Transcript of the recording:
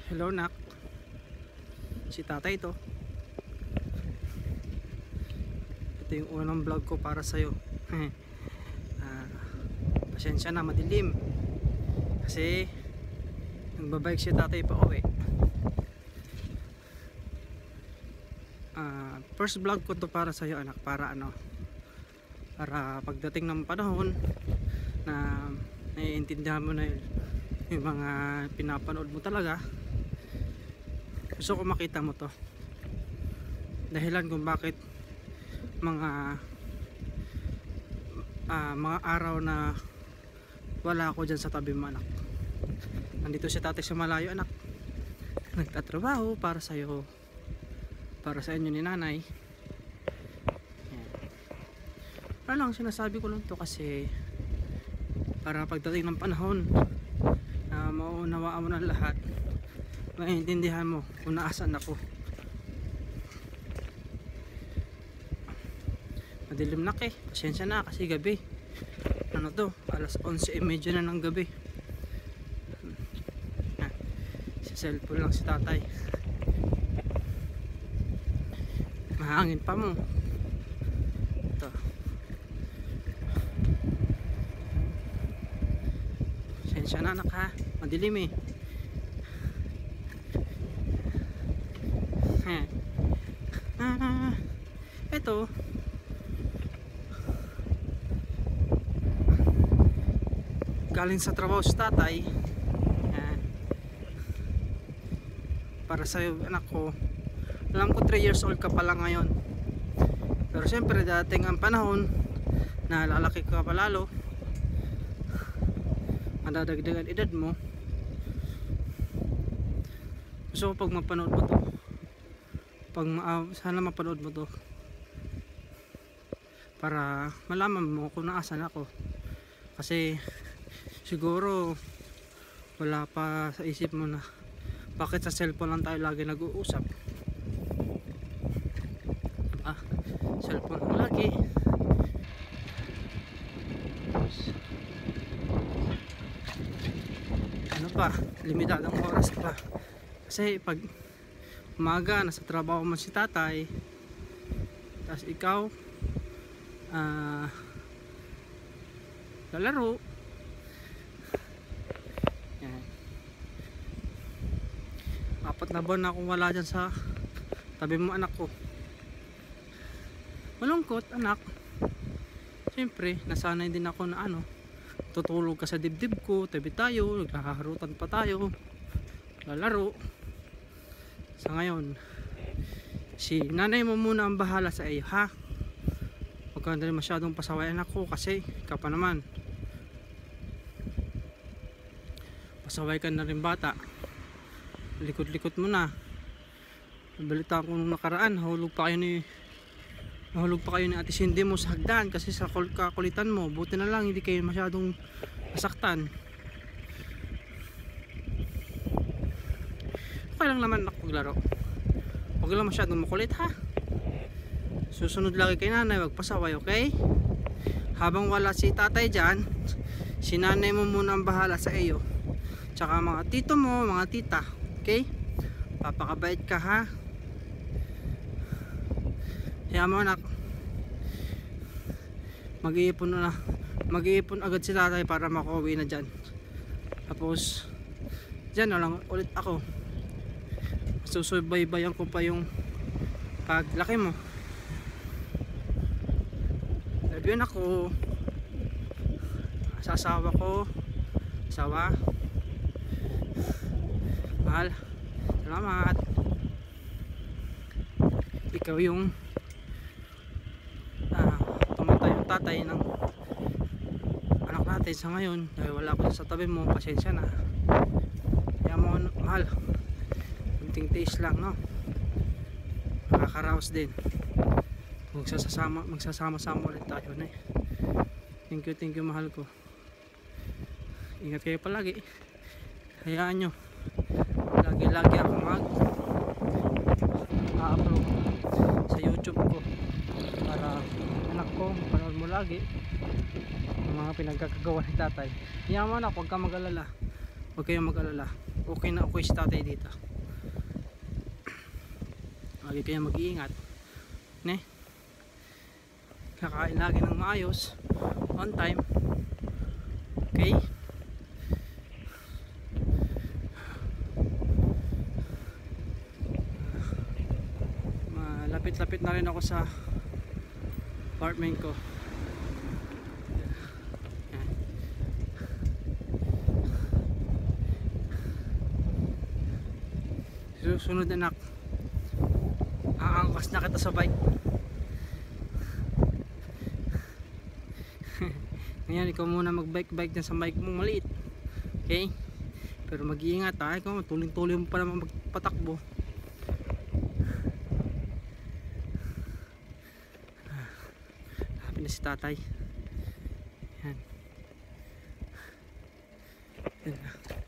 Hello nak, si tatay ito. Ito yung unang vlog ko para sa'yo. Pasensya na, madilim kasi nagbabike si tatay pa uwi. First vlog ko to para sa'yo anak, para para pagdating ng panahon na naiintindihan mo na yung mga pinapanood mo talaga. Gusto ko makita mo to, dahilan kung bakit mga araw na wala ako dyan sa tabi mo anak. Nandito si tatay sa malayo anak, nagtatrabaho para sa'yo, para sa inyo ni nanay. Ano lang, sinasabi ko lang to kasi para pagdating ng panahon na maunawaan mo ng lahat, maintindihan mo kung naasan ako. Madilim na pasensya na kasi gabi. Ano to, alas 11:30 na ng gabi. Sa cellphone lang si tatay. Mahangin pa mo. Ito. Pasensya na anak ha, madilim ito galing sa trabaho si tatay. Para sa'yo anak ko. Alam ko 3 years old ka pa lang ngayon, pero siyempre dating ang panahon na lalaki ka pa lalo, madadagdagan edad mo. Gusto ko pag mapanood mo to, sana mapanood mo to para malaman mo kung naasan ako. Kasi siguro wala pa sa isip mo na bakit sa cellphone lang tayo lagi nag-uusap. Cellphone lang lagi. Ano pa, limitadong oras pa. Kasi pag umaga nasa trabaho mo si tatay, tapos ikaw lalaro. Yan. 4 na buwan na akong wala dyan sa tabi mo anak ko. Malungkot anak. Siyempre nasanay din ako na tutulog ka sa dibdib ko, tabi tayo, nagkakaharutan pa tayo, lalaro. Sa ngayon si nanay mo muna ang bahala sa iyo ha. Huwag ka na rin masyadong pasawayan ako kasi ikaw pa naman, pasaway ka na rin bata. Likot-likot mo na. Nabalita ko nung nakaraan, nahulog pa kayo ni Ate Cindy mo sa hagdan kasi sa kakulitan mo. Buti na lang hindi kayo masyadong masaktan. Okay lang naman maglaro. Huwag lang masyadong makulit ha. Susunod lagi kay nanay, wag pasaway, okay? Habang wala si tatay dyan, si nanay mo muna ang bahala sa iyo, tsaka mga tito mo, mga tita, okay? Papakabait ka ha. Kaya mo anak, mag-iipon agad si tatay para makauwi na dyan. Tapos dyan na lang ulit ako. Susubaybayan ko pa yung paglaki mo. Love you anak ko. Sa asawa ko, mahal, salamat. Ikaw yung tumatay yung tatay ng anak natin sa ngayon. Dahil wala ko sa tabi mo, pasensya na. Kaya mo mahal, kunting taste lang no, nakakaraos din. Magsasama-sama ulit tayo na Thank you mahal ko. Ingat kayo palagi. Hayaan nyo, lagi ako mag-upload sa YouTube ko para anak ko mapanood mo lagi ang mga pinagkakagawa ni tatay. Yaman ako, huwag kang mag-alala. Huwag kayong mag-alala. okay na okay si tatay dito. Lagi kayo mag-iingat, ne? Kakain lagi ng maayos, on time, okay? Malapit-lapit na rin ako sa apartment ko. Susunod anak, aangkas na kita sa bike. Ngayon ikaw muna mag bike dyan sa bike mong maliit, okay? Pero mag-iingat ha, ikaw tuloy-tuloy mo pa naman magpatakbo. Happy na si tatay. Yan. Yan.